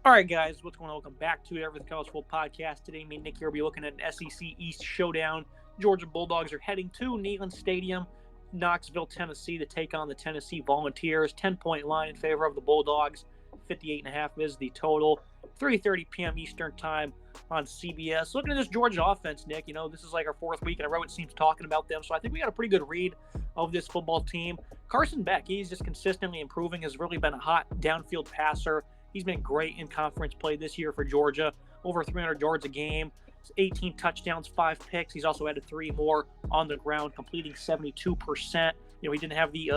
All right, guys, what's going on? Welcome back to Everything College Football Podcast. Today, me and Nick here will be looking at an SEC East showdown. Georgia Bulldogs are heading to Neyland Stadium, Knoxville, Tennessee, to take on the Tennessee Volunteers. 10-point line in favor of the Bulldogs. 58.5 is the total. 3:30 p.m. Eastern Time on CBS. Looking at this Georgia offense, Nick, this is like our fourth week in a row, it seems, talking about them. So I think we got a pretty good read of this football team. Carson Beck, he's just consistently improving, has really been a hot downfield passer. He's been great in conference play this year for Georgia, over 300 yards a game, 18 touchdowns, 5 picks. He's also added 3 more on the ground, completing 72%. He didn't have the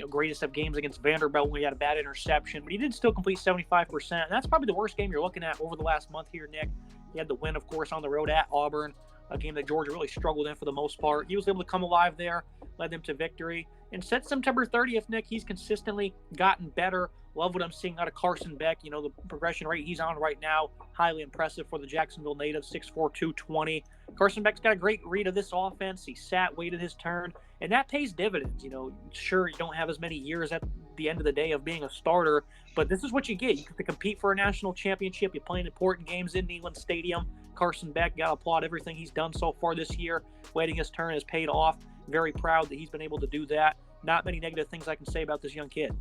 greatest of games against Vanderbilt when he had a bad interception, but he did still complete 75%. And that's probably the worst game you're looking at over the last month here, Nick. He had the win, of course, on the road at Auburn, a game that Georgia really struggled in for the most part. He was able to come alive there, led them to victory. And since September 30th, Nick, he's consistently gotten better. Love what I'm seeing out of Carson Beck. The progression rate he's on right now, highly impressive for the Jacksonville native, 6'4", 220. Carson Beck's got a great read of this offense. He sat, waited his turn, and that pays dividends. Sure, you don't have as many years at the end of the day of being a starter, but this is what you get. You get to compete for a national championship. You're playing important games in Neyland Stadium. Carson Beck, got to applaud everything he's done so far this year. Waiting his turn has paid off. Very proud that he's been able to do that. Not many negative things I can say about this young kid.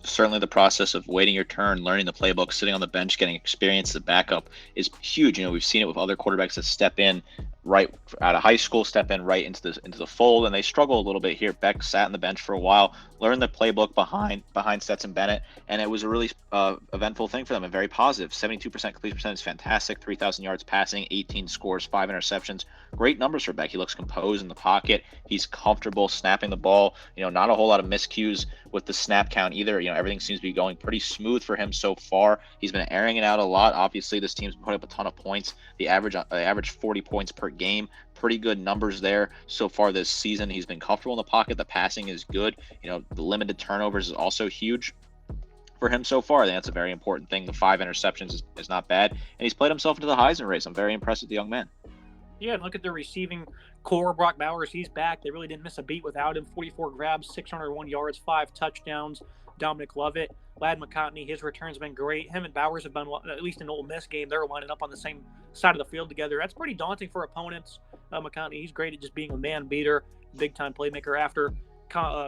Certainly the process of waiting your turn, learning the playbook, sitting on the bench, getting experience as a backup is huge. We've seen it with other quarterbacks that step in right out of high school, step in right into the fold, and they struggle a little bit here. Beck sat on the bench for a while, learned the playbook behind Stetson Bennett, and it was a really eventful thing for them and very positive. 72% completion percentage is fantastic, 3,000 yards passing, 18 scores, 5 interceptions. Great numbers for Beck. He looks composed in the pocket. He's comfortable snapping the ball. Not a whole lot of miscues with the snap count either. Everything seems to be going pretty smooth for him so far. He's been airing it out a lot. Obviously, this team's put up a ton of points. The average 40 points per game. Pretty good numbers there so far this season. He's been comfortable in the pocket. The passing is good. The limited turnovers is also huge for him so far. I think that's a very important thing. The 5 interceptions is not bad, and he's played himself into the Heisman race. I'm very impressed with the young man. Yeah, look at the receiving core. Brock Bowers, he's back. They really didn't miss a beat without him. 44 grabs, 601 yards, 5 touchdowns. Dominic Lovett, Ladd McConkey, his return's been great. Him and Bowers have been, at least in the Ole Miss game, they're lining up on the same side of the field together. That's pretty daunting for opponents. McConkey, he's great at just being a man beater, big-time playmaker after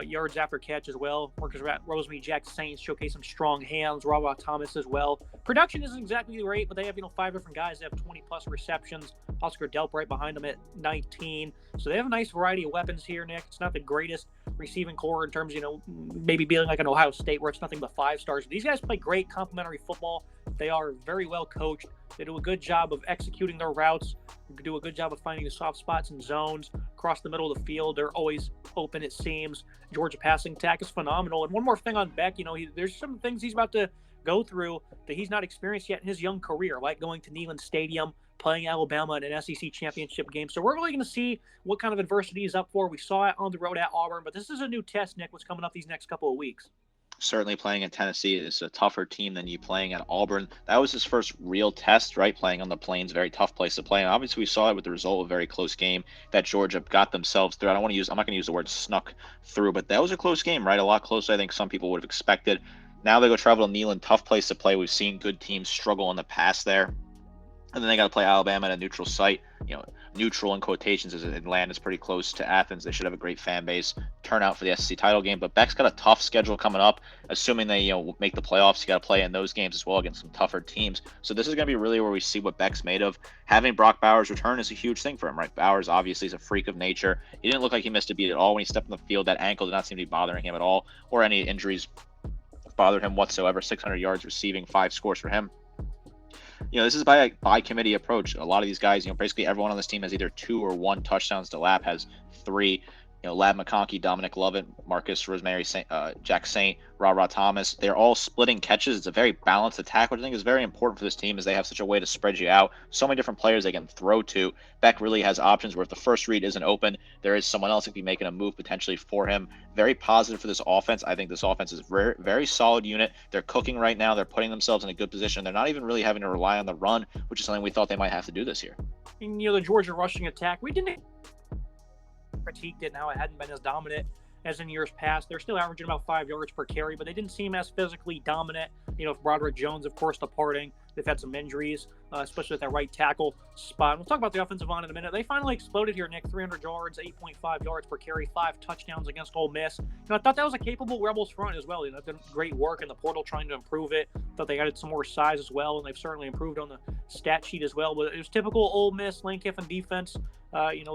yards after catch as well. Workers at Rosemary Jack Saints showcase some strong hands. Robert Thomas as well. Production isn't exactly great, but they have 5 different guys that have 20-plus receptions. Oscar Delp right behind them at 19. So they have a nice variety of weapons here, Nick. It's not the greatest receiving core in terms, maybe being like an Ohio State where it's nothing but 5 stars. But these guys play great complementary football. They are very well coached. They do a good job of executing their routes. They do a good job of finding the soft spots and zones across the middle of the field. They're always open, it seems. Georgia passing attack is phenomenal. And one more thing on Beck, there's some things he's about to go through that he's not experienced yet in his young career, like going to Neyland Stadium, playing Alabama in an SEC championship game. So we're really going to see what kind of adversity he's up for. We saw it on the road at Auburn, but this is a new test, Nick, what's coming up these next couple of weeks. Certainly playing in Tennessee is a tougher team than you playing at Auburn. That was his first real test, right? Playing on the Plains, very tough place to play. And obviously we saw it with the result of a very close game that Georgia got themselves through. I'm not going to use the word snuck through, but that was a close game, right? A lot closer I think some people would have expected. Now they go travel to Neyland, tough place to play. We've seen good teams struggle in the past there. And then they got to play Alabama at a neutral site. Neutral in quotations as Atlanta's pretty close to Athens. They should have a great fan base turnout for the SEC title game. But Beck's got a tough schedule coming up. Assuming they make the playoffs, you got to play in those games as well against some tougher teams. So this is going to be really where we see what Beck's made of. Having Brock Bowers return is a huge thing for him, right? Bowers obviously is a freak of nature. He didn't look like he missed a beat at all when he stepped on the field. That ankle did not seem to be bothering him at all, or any injuries bothered him whatsoever. 600 yards receiving, 5 scores for him. This is by committee approach. A lot of these guys, basically everyone on this team has either 2 or 1 touchdowns. Delap has 3. Ladd McConkey, Dominic Lovett, Marcus Rosemary, Jack Saint, Ra Thomas. They're all splitting catches. It's a very balanced attack, which I think is very important for this team, as they have such a way to spread you out. So many different players they can throw to. Beck really has options where if the first read isn't open, there is someone else that could be making a move potentially for him. Very positive for this offense. I think this offense is a very, very solid unit. They're cooking right now. They're putting themselves in a good position. They're not even really having to rely on the run, which is something we thought they might have to do this year. And, the Georgia rushing attack, we didn't critiqued it and how it hadn't been as dominant as in years past. They're still averaging about 5 yards per carry, but they didn't seem as physically dominant. If Broderick Jones, of course, departing, They've had some injuries, especially at that right tackle spot. We'll talk about the offensive line in a minute. They finally exploded here, Nick. 300 yards, 8.5 yards per carry, 5 touchdowns against Ole Miss. I thought that was a capable Rebels front as well. They've done great work in the portal trying to improve it. Thought they added some more size as well, and they've certainly improved on the stat sheet as well. But it was typical Ole Miss, Lane Kiffin defense.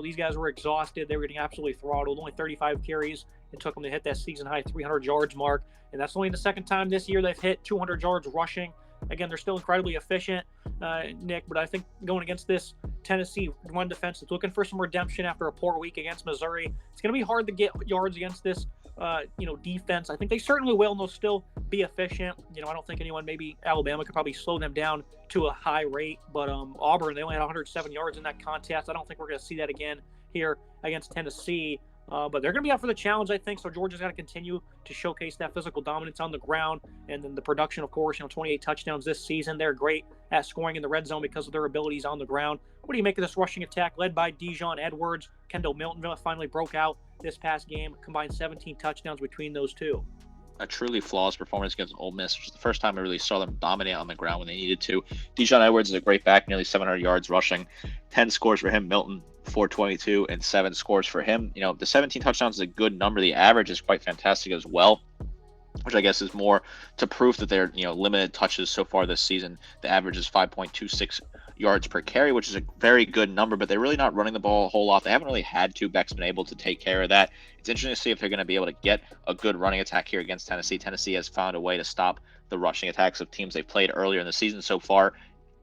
These guys were exhausted. They were getting absolutely throttled. Only 35 carries. It took them to hit that season-high 300 yards mark. And that's only the second time this year they've hit 200 yards rushing. Again, they're still incredibly efficient, Nick, but I think going against this Tennessee run defense that's looking for some redemption after a poor week against Missouri, it's going to be hard to get yards against this, defense. I think they certainly will, and they'll still be efficient. I don't think anyone, maybe Alabama, could probably slow them down to a high rate, but Auburn, they only had 107 yards in that contest. I don't think we're going to see that again here against Tennessee. But they're going to be up for the challenge, I think. So Georgia's got to continue to showcase that physical dominance on the ground, and then the production, of course. 28 touchdowns this season. They're great at scoring in the red zone because of their abilities on the ground. What do you make of this rushing attack led by Dijon Edwards? Kendall Milton finally broke out this past game, combined 17 touchdowns between those two. A truly flawless performance against Ole Miss, which is the first time I really saw them dominate on the ground when they needed to. Dijon Edwards is a great back, nearly 700 yards rushing, 10 scores for him. Milton, 422, and 7 scores for him. The 17 touchdowns is a good number. The average is quite fantastic as well, which I guess is more to proof that they're, limited touches so far this season. The average is 5.26 yards per carry, which is a very good number, but they're really not running the ball a whole lot. They haven't really had to. Beck's been able to take care of that. It's interesting to see if they're going to be able to get a good running attack here against Tennessee. Tennessee has found a way to stop the rushing attacks of teams they've played earlier in the season so far.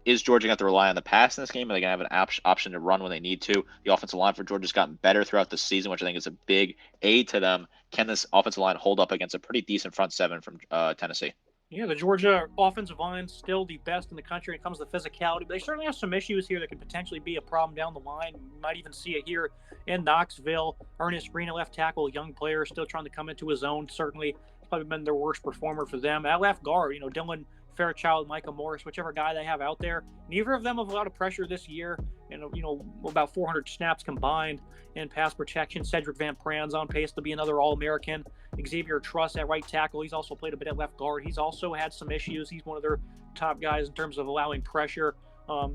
Is Georgia going to have to rely on the pass in this game? Are they going to have an option to run when they need to? The offensive line for Georgia's gotten better throughout the season, which I think is a big aid to them. Can this offensive line hold up against a pretty decent front seven from Tennessee? Yeah, the Georgia offensive line still the best in the country when it comes to physicality. But they certainly have some issues here that could potentially be a problem down the line. You might even see it here in Knoxville. Ernest Green, a left tackle, young player, still trying to come into his own. Certainly, probably been their worst performer for them. At left guard, Dylan Fairchild, Micah Morris, whichever guy they have out there. Neither of them have a lot of pressure this year. About 400 snaps combined in pass protection. Cedric Van Pran's on pace to be another All-American. Xavier Truss at right tackle. He's also played a bit at left guard. He's also had some issues. He's one of their top guys in terms of allowing pressure.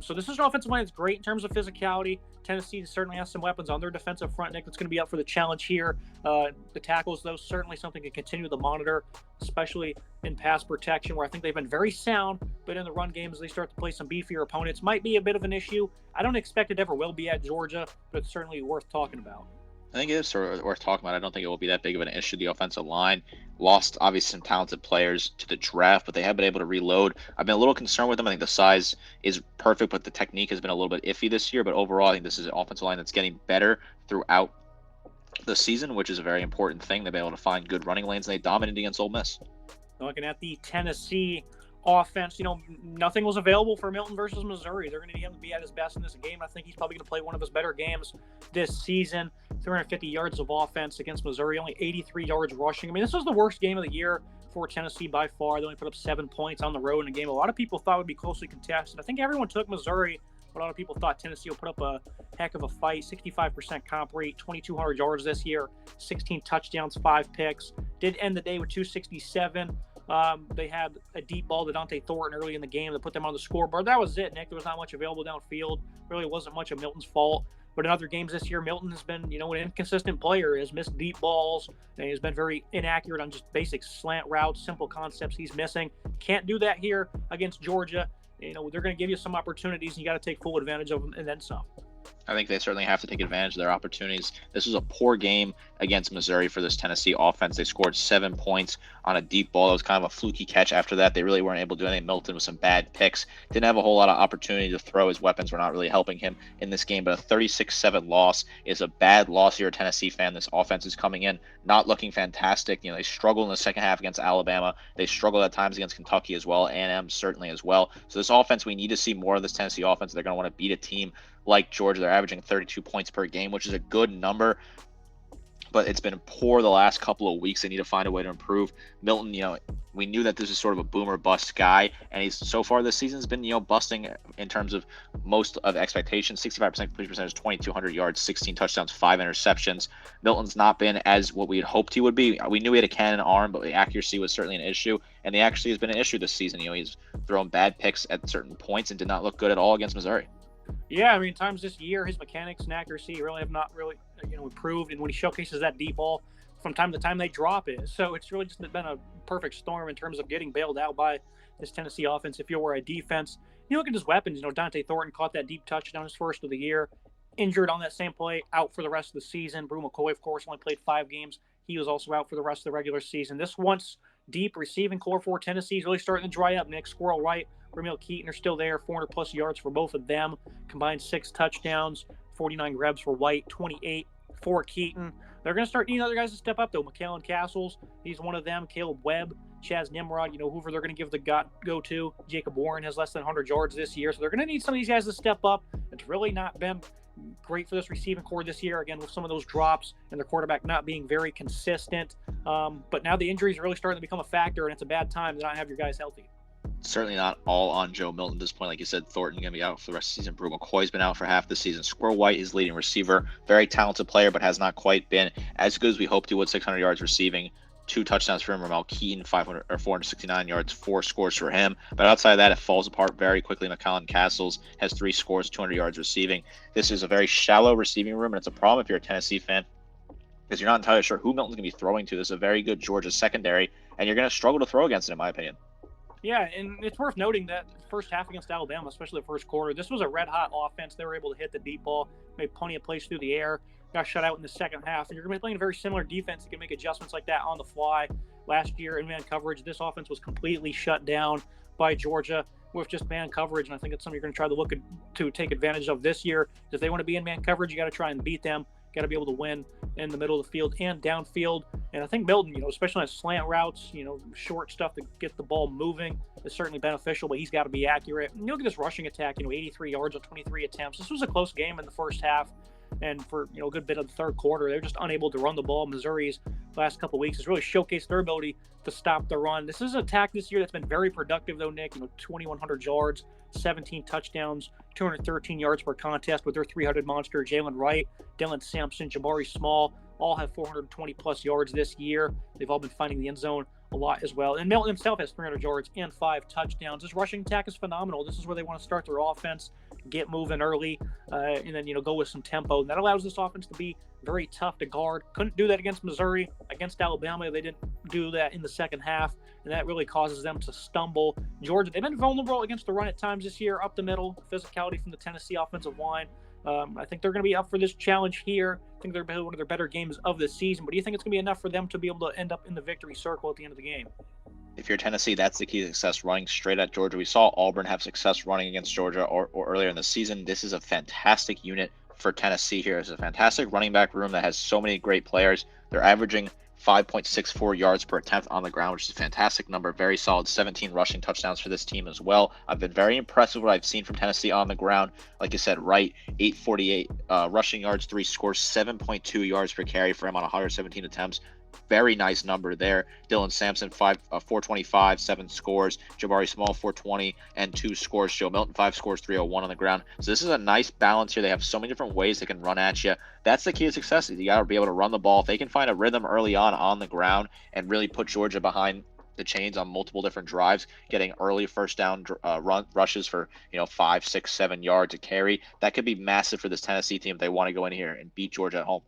So this is an offensive line that's great in terms of physicality. Tennessee certainly has some weapons on their defensive front, Nick, that's going to be up for the challenge here. The tackles, though, certainly something to continue to monitor, especially in pass protection, where I think they've been very sound, but in the run games, they start to play some beefier opponents. Might be a bit of an issue. I don't expect it ever will be at Georgia, but it's certainly worth talking about. I think it is sort of worth talking about. I don't think it will be that big of an issue. The offensive line lost, obviously, some talented players to the draft, but they have been able to reload. I've been a little concerned with them. I think the size is perfect, but the technique has been a little bit iffy this year. But overall, I think this is an offensive line that's getting better throughout the season, which is a very important thing. They've been able to find good running lanes, and they dominated against Ole Miss. Looking at the Tennessee offense, nothing was available for Milton versus Missouri. They're going to need him to be at his best in this game. I think he's probably going to play one of his better games this season. 350 yards of offense against Missouri, only 83 yards rushing. I mean, this was the worst game of the year for Tennessee by far. They only put up 7 points on the road in a game a lot of people thought would be closely contested. I think everyone took Missouri, but a lot of people thought Tennessee would put up a heck of a fight. 65% comp rate, 2,200 yards this year, 16 touchdowns, 5 picks. Did end the day with 267. They had a deep ball to Dante Thornton early in the game that put them on the scoreboard. That was it, Nick. There was not much available downfield. Really wasn't much of Milton's fault. But in other games this year, Milton has been, an inconsistent player. He has missed deep balls, and he's been very inaccurate on just basic slant routes, simple concepts he's missing. Can't do that here against Georgia. They're going to give you some opportunities, and you got to take full advantage of them, and then some. I think they certainly have to take advantage of their opportunities. This was a poor game against Missouri for this Tennessee offense. They scored 7 points on a deep ball. It was kind of a fluky catch after that. They really weren't able to do anything. Milton with some bad picks. Didn't have a whole lot of opportunity to throw. His weapons were not really helping him in this game, but a 36-7 loss is a bad loss. You're a Tennessee fan. This offense is coming in not looking fantastic. They struggled in the second half against Alabama. They struggled at times against Kentucky as well, A&M certainly as well. So this offense, we need to see more of this Tennessee offense. They're going to want to beat a team like Georgia. They're averaging 32 points per game, which is a good number. but it's been poor the last couple of weeks. They need to find a way to improve. Milton, we knew that this is sort of a boomer bust guy, and he's so far this season's been, busting in terms of most of expectations. 65% completion percentage, 2,200 yards, 16 touchdowns, 5 interceptions. Milton's not been as what we had hoped he would be. We knew he had a cannon arm, but the accuracy was certainly an issue, and the accuracy has been an issue this season. He's thrown bad picks at certain points and did not look good at all against Missouri. Yeah, I mean, times this year, his mechanics and accuracy really have not really, improved. And when he showcases that deep ball, from time to time they drop it. So it's really just been a perfect storm in terms of getting bailed out by this Tennessee offense. If you were a defense, you look at his weapons. Dante Thornton caught that deep touchdown, his first of the year, injured on that same play, out for the rest of the season. Brew McCoy, of course, only played 5 games. He was also out for the rest of the regular season. This once deep receiving core for Tennessee is really starting to dry up. Nick Squirrel Wright, Ramil Keaton are still there, 400-plus yards for both of them. Combined 6 touchdowns, 49 grabs for White, 28 for Keaton. They're going to start needing other guys to step up, though. McAllen Castles, he's one of them. Caleb Webb, Chaz Nimrod, Hoover, they're going to give the go to. Jacob Warren has less than 100 yards this year, so they're going to need some of these guys to step up. It's really not been great for this receiving core this year, again, with some of those drops and their quarterback not being very consistent. But now the injuries are really starting to become a factor, and it's a bad time to not have your guys healthy. Certainly not all on Joe Milton at this point. Like you said, Thornton going to be out for the rest of the season. Brew McCoy's been out for half the season. Squirrel White is leading receiver. Very talented player, but has not quite been as good as we hoped he would. 600 yards receiving, 2 touchdowns for him. Ramel Keaton, 469 yards, 4 scores for him. But outside of that, it falls apart very quickly. McAllen Castles has 3 scores, 200 yards receiving. This is a very shallow receiving room, and it's a problem if you're a Tennessee fan, because you're not entirely sure who Milton's going to be throwing to. This is a very good Georgia secondary, and you're going to struggle to throw against it, in my opinion. Yeah, and it's worth noting that first half against Alabama, especially the first quarter, this was a red-hot offense. They were able to hit the deep ball, made plenty of plays through the air, got shut out in the second half. And you're going to be playing a very similar defense that can make adjustments like that on the fly. Last year in man coverage, this offense was completely shut down by Georgia with just man coverage, and I think that's something you're going to try to look to take advantage of this year. If they want to be in man coverage, you got to try and beat them. Got to be able to win in the middle of the field and downfield. And I think Milton, especially on slant routes, short stuff to get the ball moving is certainly beneficial, but he's got to be accurate. And you look at this rushing attack, 83 yards on 23 attempts. This was a close game in the first half. And for a good bit of the third quarter, they're just unable to run the ball. Missouri's last couple of weeks has really showcased their ability to stop the run. This is an attack this year that's been very productive, though, Nick. 2,100 yards, 17 touchdowns, 213 yards per contest with their 300 monster. Jalen Wright, Dylan Sampson, Jabari Small all have 420-plus yards this year. They've all been finding the end zone a lot as well. And Milton himself has 300 yards and 5 touchdowns. This rushing attack is phenomenal. This is where they want to start their offense, get moving early, and then, go with some tempo. And that allows this offense to be very tough to guard. Couldn't do that against Missouri. Against Alabama, they didn't do that in the second half, and that really causes them to stumble. Georgia, they've been vulnerable against the run at times this year, up the middle, physicality from the Tennessee offensive line. I think they're going to be up for this challenge here. I think they're one of their better games of the season. But do you think it's going to be enough for them to be able to end up in the victory circle at the end of the game? If you're Tennessee, that's the key to success, running straight at Georgia. We saw Auburn have success running against Georgia or earlier in the season. This is a fantastic unit for Tennessee here. It's a fantastic running back room that has so many great players. They're averaging 5.64 yards per attempt on the ground, which is a fantastic number. Very solid 17 rushing touchdowns for this team as well. I've been very impressed with what I've seen from Tennessee on the ground. Like I said, Wright, 848 rushing yards, 3 scores, 7.2 yards per carry for him on 117 attempts. Very nice number there. Dylan Sampson, 425, 7 scores. Jabari Small, 420, and 2 scores. Joe Milton, 5 scores, 301 on the ground. So this is a nice balance here. They have so many different ways they can run at you. That's the key to success. You got to be able to run the ball. If they can find a rhythm early on the ground and really put Georgia behind the chains on multiple different drives, getting early first down rushes for 5, 6, 7 yards a carry, that could be massive for this Tennessee team if they want to go in here and beat Georgia at home.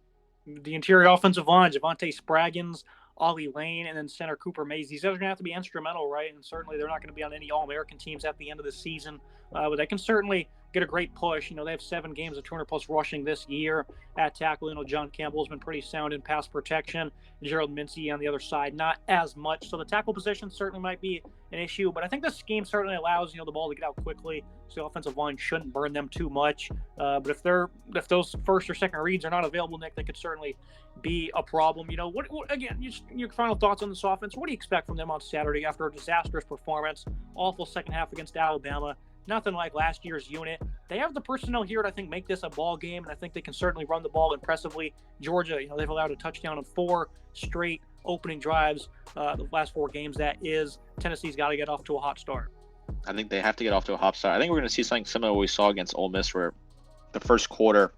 The interior offensive line, Javante Spraggins, Ollie Lane, and then center Cooper Mays. These guys are going to have to be instrumental, right? And certainly they're not going to be on any All-American teams at the end of the season. But they can certainly get a great push. They have 7 games of 200-plus rushing this year at tackle. John Campbell's been pretty sound in pass protection. Gerald Mincy on the other side, not as much. So the tackle position certainly might be an issue. But I think the scheme certainly allows, the ball to get out quickly. So the offensive line shouldn't burn them too much. But if those first or second reads are not available, Nick, they could certainly be a problem. What again, your final thoughts on this offense? What do you expect from them on Saturday after a disastrous performance? Awful second half against Alabama. Nothing like last year's unit. they have the personnel here to, I think, make this a ball game, and I think they can certainly run the ball impressively. Georgia, they've allowed a touchdown in 4 straight opening drives the last 4 games. That is, Tennessee's got to get off to a hot start. I think they have to get off to a hot start. I think we're going to see something similar to what we saw against Ole Miss, where the first quarter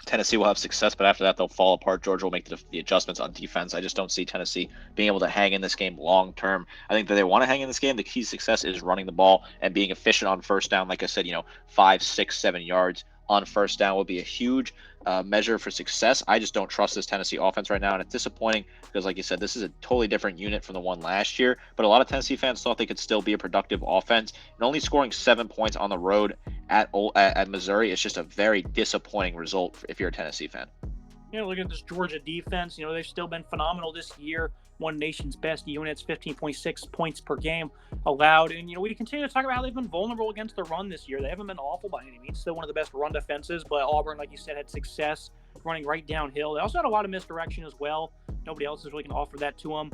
Tennessee will have success, but after that they'll fall apart. Georgia will make the adjustments on defense. I just don't see Tennessee being able to hang in this game long term. I think that they want to hang in this game. The key to success is running the ball and being efficient on first down. Like I said, 5, 6, 7 yards on first down will be a huge measure for success. I just don't trust this Tennessee offense right now, and it's disappointing because, like you said, this is a totally different unit from the one last year, but a lot of Tennessee fans thought they could still be a productive offense, and only scoring 7 points on the road at Missouri is just a very disappointing result if you're a Tennessee fan. Look at this Georgia defense. They've still been phenomenal this year. One nation's best units, 15.6 points per game allowed. And, we continue to talk about how they've been vulnerable against the run this year. They haven't been awful by any means. Still one of the best run defenses, but Auburn, like you said, had success running right downhill. They also had a lot of misdirection as well. Nobody else is really going to offer that to them.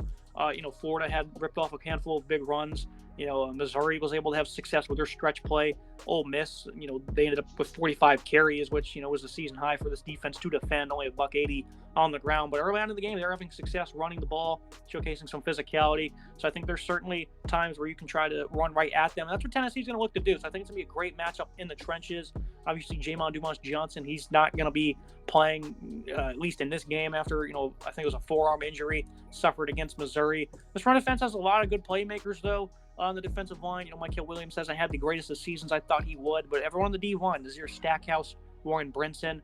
Florida had ripped off a handful of big runs. Missouri was able to have success with their stretch play. Ole Miss, they ended up with 45 carries, which, was a season high for this defense to defend, only $180 on the ground. But early on in the game, they're having success running the ball, showcasing some physicality. So I think there's certainly times where you can try to run right at them. And that's what Tennessee's going to look to do. So I think it's going to be a great matchup in the trenches. Obviously, Jamon Dumas-Johnson, he's not going to be playing, at least in this game, after, I think it was a forearm injury suffered against Missouri. This run defense has a lot of good playmakers, though. On the defensive line, Michael Williams says I had the greatest of seasons I thought he would, but everyone on the D1, Nazir Stackhouse, Warren Brinson,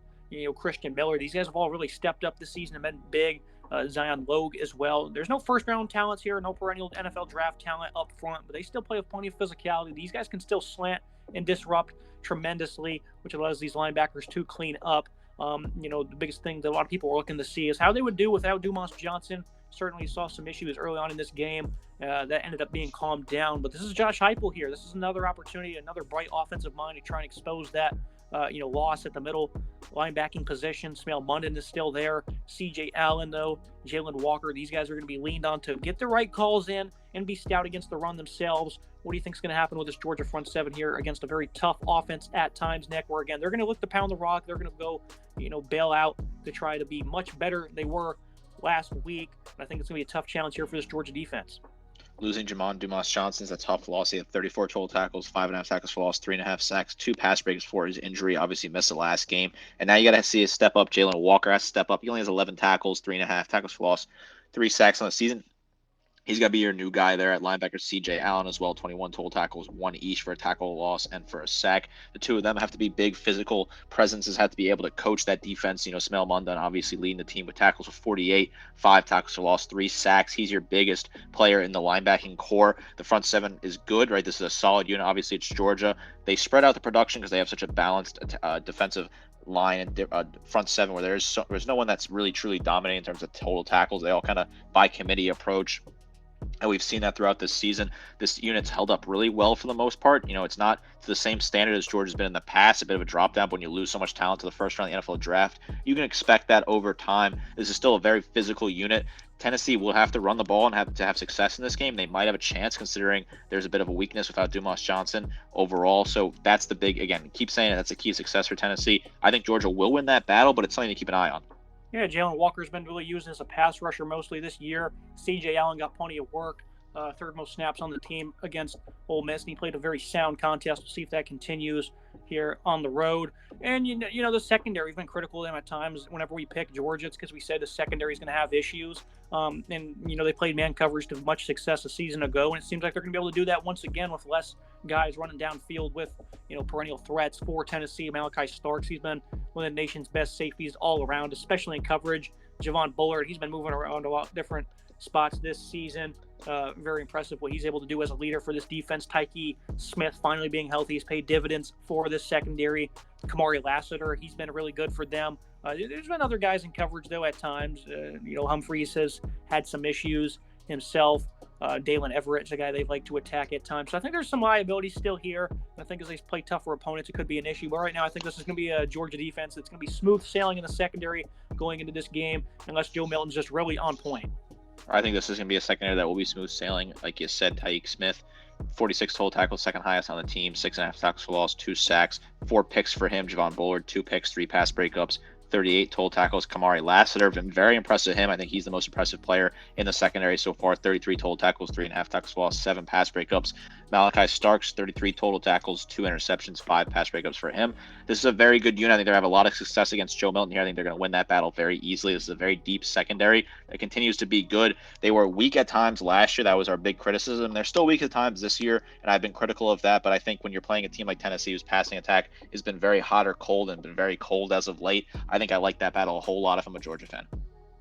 Christian Miller, these guys have all really stepped up this season and been big. Zion Logue as well. There's no first-round talents here, no perennial NFL draft talent up front, but they still play with plenty of physicality. These guys can still slant and disrupt tremendously, which allows these linebackers to clean up. The biggest thing that a lot of people are looking to see is how they would do without Dumas-Johnson. Certainly saw some issues early on in this game that ended up being calmed down. But this is Josh Heupel here. This is another opportunity, another bright offensive mind to try and expose that loss at the middle linebacking position. Smail Munden is still there. C.J. Allen, though, Jalen Walker, these guys are going to be leaned on to get the right calls in and be stout against the run themselves. What do you think is going to happen with this Georgia front seven here against a very tough offense at times, Nick, where, again, they're going to look to pound the rock. They're going to go, bail out to try to be much better than they were last week. I think it's going to be a tough challenge here for this Georgia defense. Losing Jamon Dumas-Johnson is a tough loss. He had 34 total tackles, 5.5 tackles for loss, 3.5 sacks, 2 pass breaks for his injury. Obviously missed the last game. And now you got to see a step up. Jalen Walker has to step up. He only has 11 tackles, 3.5 tackles for loss, 3 sacks on the season. He's got to be your new guy there at linebacker. C.J. Allen as well, 21 total tackles, 1 each for a tackle loss and for a sack. The two of them have to be big physical presences, have to be able to coach that defense. Smail Munden obviously leading the team with tackles for 48, 5 tackles for loss, 3 sacks. He's your biggest player in the linebacking core. The front seven is good, right? This is a solid unit. Obviously, it's Georgia. They spread out the production because they have such a balanced defensive line and front seven where there's no one that's really truly dominating in terms of total tackles. They all kind of by committee approach. And we've seen that throughout this season. This unit's held up really well for the most part. It's not to the same standard as Georgia's been in the past, a bit of a drop down when you lose so much talent to the first round of the NFL draft. You can expect that over time. This is still a very physical unit. Tennessee will have to run the ball and have to have success in this game. They might have a chance considering there's a bit of a weakness without Dumas-Johnson overall. So that's the big, again, keep saying it, that's a key success for Tennessee. I think Georgia will win that battle, but it's something to keep an eye on. Yeah, Jalen Walker's been really used as a pass rusher mostly this year. C.J. Allen got plenty of work. Third most snaps on the team against Ole Miss, and he played a very sound contest. We'll see if that continues here on the road. And, the secondary has been critical to them at times. Whenever we pick Georgia, it's because we say the secondary is going to have issues. And, they played man coverage to much success a season ago, and it seems like they're going to be able to do that once again with less guys running downfield with, perennial threats for Tennessee. Malachi Starks, he's been one of the nation's best safeties all around, especially in coverage. Javon Bullard, he's been moving around a lot different spots this season. Very impressive what he's able to do as a leader for this defense. Tyke Smith finally being healthy has paid dividends for this secondary. Kamari Lassiter, he's been really good for them. There's been other guys in coverage, though, at times. Humphreys has had some issues himself. Dalen Everett's a guy they like to attack at times. So I think there's some liability still here. I think as they play tougher opponents, it could be an issue. But right now, I think this is going to be a Georgia defense that's going to be smooth sailing in the secondary going into this game, unless Joe Milton's just really on point. I think this is going to be a secondary that will be smooth sailing. Like you said, Tyke Smith, 46 total tackles, second highest on the team, 6.5 tackles for loss, 2 sacks, 4 picks for him. Javon Bullard, 2 picks, 3 pass breakups, 38 total tackles. Kamari Lassiter, been very impressive him. I think he's the most impressive player in the secondary so far. 33 total tackles, 3.5 tackles for loss, 7 pass breakups. Malachi Starks, 33 total tackles, 2 interceptions, 5 pass breakups for him. This is a very good unit. I think they're going to have a lot of success against Joe Milton here. I think they're going to win that battle very easily. This is a very deep secondary that continues to be good. They were weak at times last year. That was our big criticism. They're still weak at times this year, and I've been critical of that. But I think when you're playing a team like Tennessee, whose passing attack has been very hot or cold and been very cold as of late, I think I like that battle a whole lot if I'm a Georgia fan.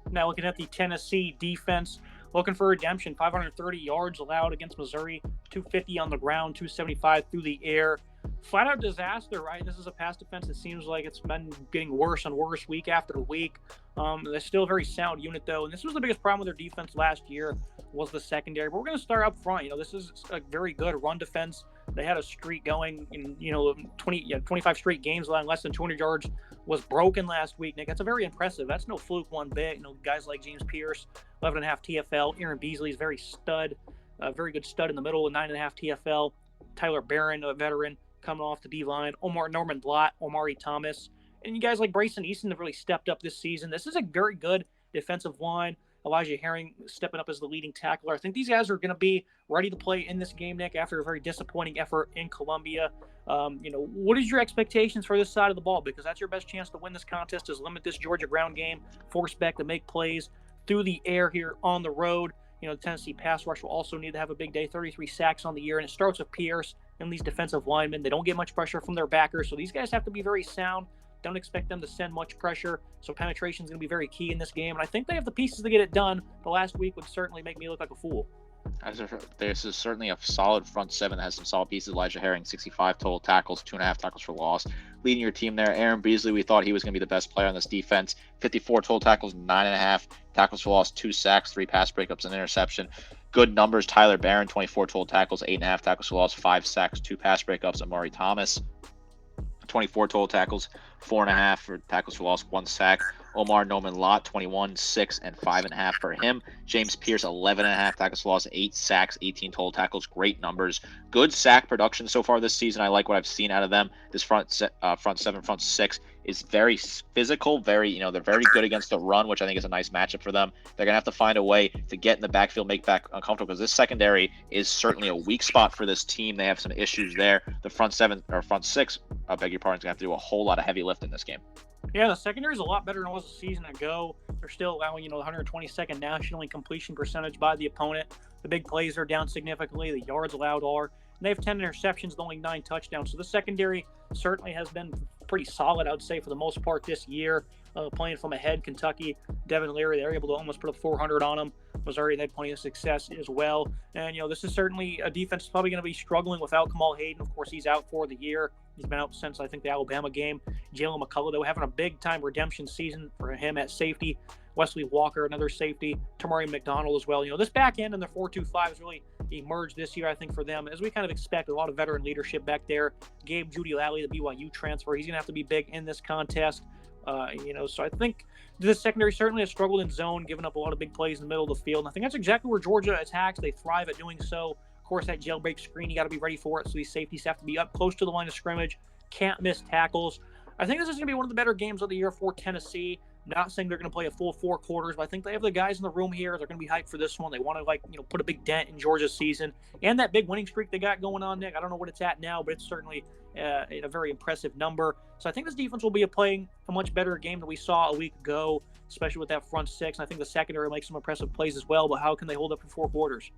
Now looking at the Tennessee defense, looking for redemption. 530 yards allowed against Missouri, 250 on the ground, 275 through the air. Flat out disaster, right? This is a pass defense that seems like it's been getting worse and worse week after week. They're still a very sound unit, though, and this was the biggest problem with their defense last year was the secondary. But we're going to start up front. This is a very good run defense. They had a streak going in, 25 straight games, allowing less than 200 yards was broken last week, Nick. That's a very impressive. That's no fluke one bit. Guys like James Pierce, 11.5 TFL. Aaron Beasley is very good stud in the middle, 9.5 TFL. Tyler Barron, a veteran, coming off the D-line. Norman Blott, Omari Thomas. And you guys like Brayson Easton have really stepped up this season. This is a very good defensive line. Elijah Herring stepping up as the leading tackler. I think these guys are going to be ready to play in this game, Nick, after a very disappointing effort in Columbia. What is your expectations for this side of the ball? Because that's your best chance to win this contest is limit this Georgia ground game, force Beck to make plays through the air here on the road. The Tennessee pass rush will also need to have a big day, 33 sacks on the year, and it starts with Pierce and these defensive linemen. They don't get much pressure from their backers, so these guys have to be very sound. Don't expect them to send much pressure, so penetration is going to be very key in this game, and I think they have the pieces to get it done. The last week would certainly make me look like a fool. This is certainly a solid front seven that has some solid pieces. Elijah Herring, 65 total tackles, 2.5 tackles for loss. Leading your team there. Aaron Beasley, we thought he was going to be the best player on this defense. 54 total tackles, 9.5 tackles for loss, 2 sacks, 3 pass breakups, and interception. Good numbers. Tyler Barron, 24 total tackles, 8.5 tackles for loss, 5 sacks, 2 pass breakups. Amari Thomas, 24 total tackles, 4.5 for tackles for loss, 1 sack. Omar Norman Lott, 21, 6, and 5.5 for him. James Pierce, 11.5 tackles for loss, 8 sacks, 18 total tackles. Great numbers. Good sack production so far this season. I like what I've seen out of them. This front seven, front six is very physical. They're very good against the run, which I think is a nice matchup for them. They're gonna have to find a way to get in the backfield, make back uncomfortable, because this secondary is certainly a weak spot for this team. They have some issues there. The front six, I beg your pardon, is gonna have to do a whole lot of heavy lift in this game. Yeah, the secondary is a lot better than it was a season ago. They're still allowing, the 122nd national in completion percentage by the opponent. The big plays are down significantly. The yards allowed are. And they have 10 interceptions and only 9 touchdowns. So the secondary certainly has been pretty solid, I would say, for the most part this year. Playing from ahead, Kentucky, Devin Leary, they're able to almost put up 400 on them. Missouri, they had plenty of success as well. And, this is certainly a defense that's probably going to be struggling without Kamal Hayden. Of course, he's out for the year. He's been out since, I think, the Alabama game. Jalen McCullough, though, having a big-time redemption season for him at safety. Wesley Walker, another safety. Tamari McDonald as well. This back end in the 4-2-5 has really emerged this year, I think, for them. As we kind of expect, a lot of veteran leadership back there. Gabe Judy Lally, the BYU transfer, he's going to have to be big in this contest. So I think this secondary certainly has struggled in zone, giving up a lot of big plays in the middle of the field. And I think that's exactly where Georgia attacks. They thrive at doing so. Of course, that jailbreak screen, you got to be ready for it. So these safeties have to be up close to the line of scrimmage, can't miss tackles. I think this is going to be one of the better games of the year for Tennessee. Not saying they're going to play a full 4 quarters, but I think they have the guys in the room here. They're going to be hyped for this one. They want to, put a big dent in Georgia's season. And that big winning streak they got going on, Nick, I don't know what it's at now, but it's certainly a very impressive number. So I think this defense will be playing a much better game than we saw a week ago, especially with that front six. And I think the secondary makes some impressive plays as well, but how can they hold up for 4 quarters?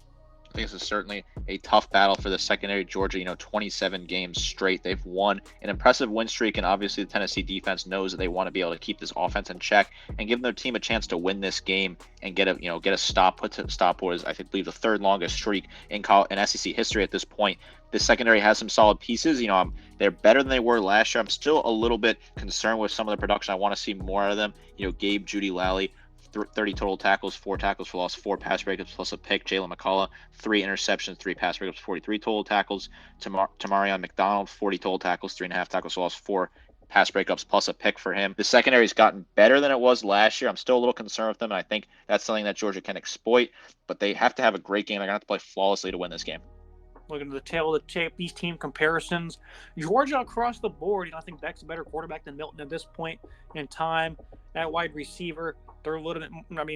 I think this is certainly a tough battle for the secondary. Georgia, 27 games straight. They've won an impressive win streak, and obviously the Tennessee defense knows that they want to be able to keep this offense in check and give their team a chance to win this game and get a stop. Put to stop what is, I believe, the 3rd longest streak in SEC history at this point. The secondary has some solid pieces. They're better than they were last year. I'm still a little bit concerned with some of the production. I want to see more out of them. Gabe Judy Lally, 30 total tackles, 4 tackles for loss, 4 pass breakups plus a pick. Jalen McCullough, 3 interceptions, 3 pass breakups, 43 total tackles. Tamarion McDonald, 40 total tackles, 3.5 tackles for loss, 4 pass breakups plus a pick for him. The secondary's gotten better than it was last year. I'm still a little concerned with them, and I think that's something that Georgia can exploit, but they have to have a great game. They're going to have to play flawlessly to win this game. Looking at the tail of the tape, these team comparisons. Georgia across the board, I think Beck's a better quarterback than Milton at this point in time. At wide receiver, they're a little bit,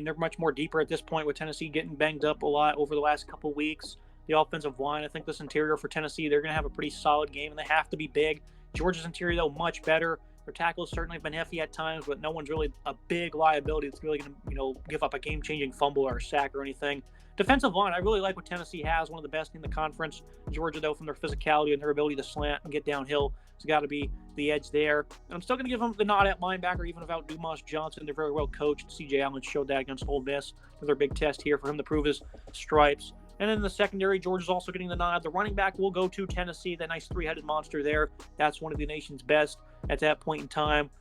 they're much more deeper at this point with Tennessee getting banged up a lot over the last couple of weeks. The offensive line, I think this interior for Tennessee, they're going to have a pretty solid game, and they have to be big. Georgia's interior, though, much better. Their tackles certainly have been iffy at times, but no one's really a big liability that's really going to, give up a game-changing fumble or a sack or anything. Defensive line, I really like what Tennessee has, one of the best in the conference. Georgia, though, from their physicality and their ability to slant and get downhill, has got to be the edge there. And I'm still going to give them the nod at linebacker, even without Dumas Johnson. They're very well coached. C.J. Allen showed that against Ole Miss. Another big test here for him to prove his stripes. And then in the secondary, Georgia's also getting the nod. The running back will go to Tennessee, that nice three-headed monster there. That's one of the nation's best at that point in time.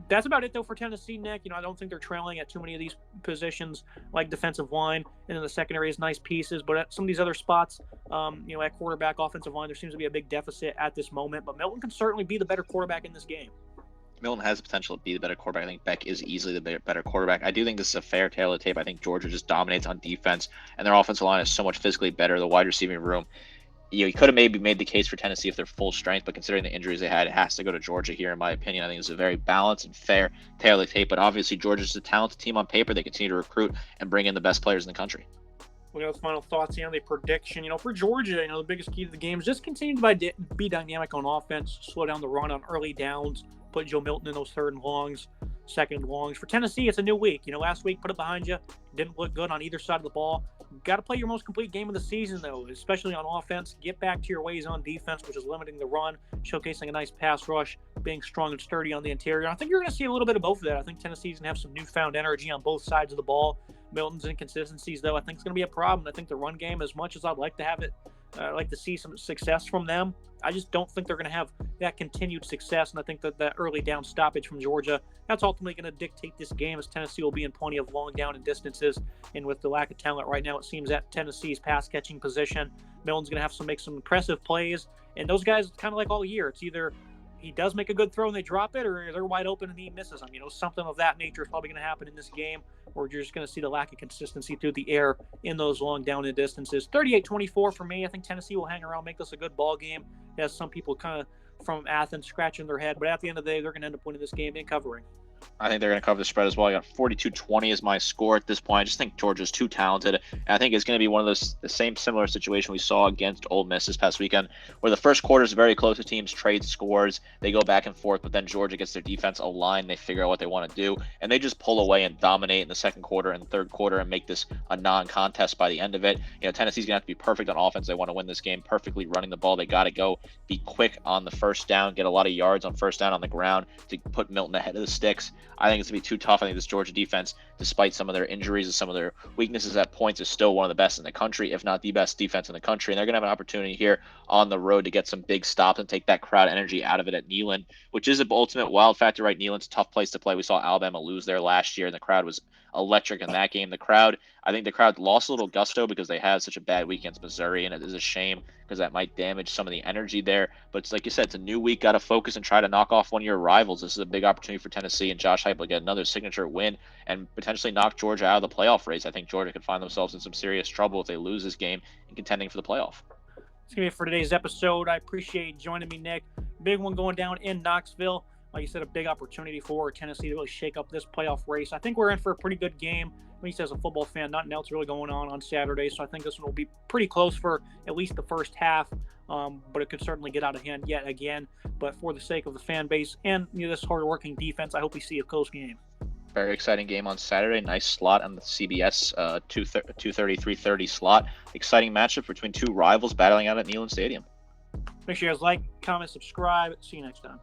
That's about it, though, for Tennessee, Nick. I don't think they're trailing at too many of these positions, like defensive line, and then the secondary is nice pieces. But at some of these other spots, at quarterback, offensive line, there seems to be a big deficit at this moment. But Milton can certainly be the better quarterback in this game. Milton has the potential to be the better quarterback. I think Beck is easily the better quarterback. I do think this is a fair tail of the tape. I think Georgia just dominates on defense, and their offensive line is so much physically better. The wide receiving room, you could have maybe made the case for Tennessee if they're full strength, but considering the injuries they had, it has to go to Georgia here, in my opinion. I think it's a very balanced and fair tail of the tape, but obviously Georgia's a talented team on paper. They continue to recruit and bring in the best players in the country. We got final thoughts here on the prediction. For Georgia, the biggest key to the game is just continue to be dynamic on offense, slow down the run on early downs, put Joe Milton in those third and longs, second and longs. For Tennessee, it's a new week. Last week, put it behind you. Didn't look good on either side of the ball. Got to play your most complete game of the season, though, especially on offense. Get back to your ways on defense, which is limiting the run, showcasing a nice pass rush, being strong and sturdy on the interior. I think you're going to see a little bit of both of that. I think Tennessee's going to have some newfound energy on both sides of the ball. Milton's inconsistencies, though, I think it's going to be a problem. I think the run game, as much as I'd like to have it, I'd like to see some success from them, I just don't think they're going to have that continued success. And I think that early down stoppage from Georgia, that's ultimately going to dictate this game, as Tennessee will be in plenty of long down and distances. And with the lack of talent right now, it seems that Tennessee's pass catching position, Milton's going to have to make some impressive plays. And those guys, kind of like all year, it's either he does make a good throw and they drop it, or they're wide open and he misses them. Something of that nature is probably going to happen in this game, or you're just going to see the lack of consistency through the air in those long down and distances. 38-24 for me. I think Tennessee will hang around, make this a good ball game. It has some people kind of from Athens scratching their head, but at the end of the day, they're going to end up winning this game and covering. I think they're going to cover the spread as well. I got 42-20 as my score at this point. I just think Georgia's too talented. And I think it's going to be one of those similar situation we saw against Ole Miss this past weekend, where the first quarter is very close to teams, trade scores, they go back and forth, but then Georgia gets their defense aligned, they figure out what they want to do, and they just pull away and dominate in the second quarter and third quarter and make this a non-contest by the end of it. Tennessee's going to have to be perfect on offense. They want to win this game, perfectly running the ball. They got to go be quick on the first down, get a lot of yards on first down on the ground to put Milton ahead of the sticks. I think it's going to be too tough. I think this Georgia defense, despite some of their injuries and some of their weaknesses at points, is still one of the best in the country, if not the best defense in the country. And they're going to have an opportunity here on the road to get some big stops and take that crowd energy out of it at Neyland, which is an ultimate wild factor, right? Neyland's a tough place to play. We saw Alabama lose there last year, and the crowd was electric in that game. I think the crowd lost a little gusto because they had such a bad week against Missouri, and it is a shame because that might damage some of the energy there. But it's like you said, it's a new week. Got to focus and try to knock off one of your rivals. This is a big opportunity for Tennessee and Josh Heupel to get another signature win and potentially knock Georgia out of the playoff race. I think Georgia could find themselves in some serious trouble if they lose this game and contending for the playoff. That's going to be it for today's episode. I appreciate you joining me, Nick. Big one going down in Knoxville. Like you said, a big opportunity for Tennessee to really shake up this playoff race. I think we're in for a pretty good game, at least as a football fan. Nothing else really going on Saturday, so I think this one will be pretty close for at least the first half, but it could certainly get out of hand yet again. But for the sake of the fan base and this hard-working defense, I hope we see a close game. Very exciting game on Saturday. Nice slot on the CBS 2:30, 3:30 slot. Exciting matchup between two rivals battling out at Neyland Stadium. Make sure you guys like, comment, subscribe. See you next time.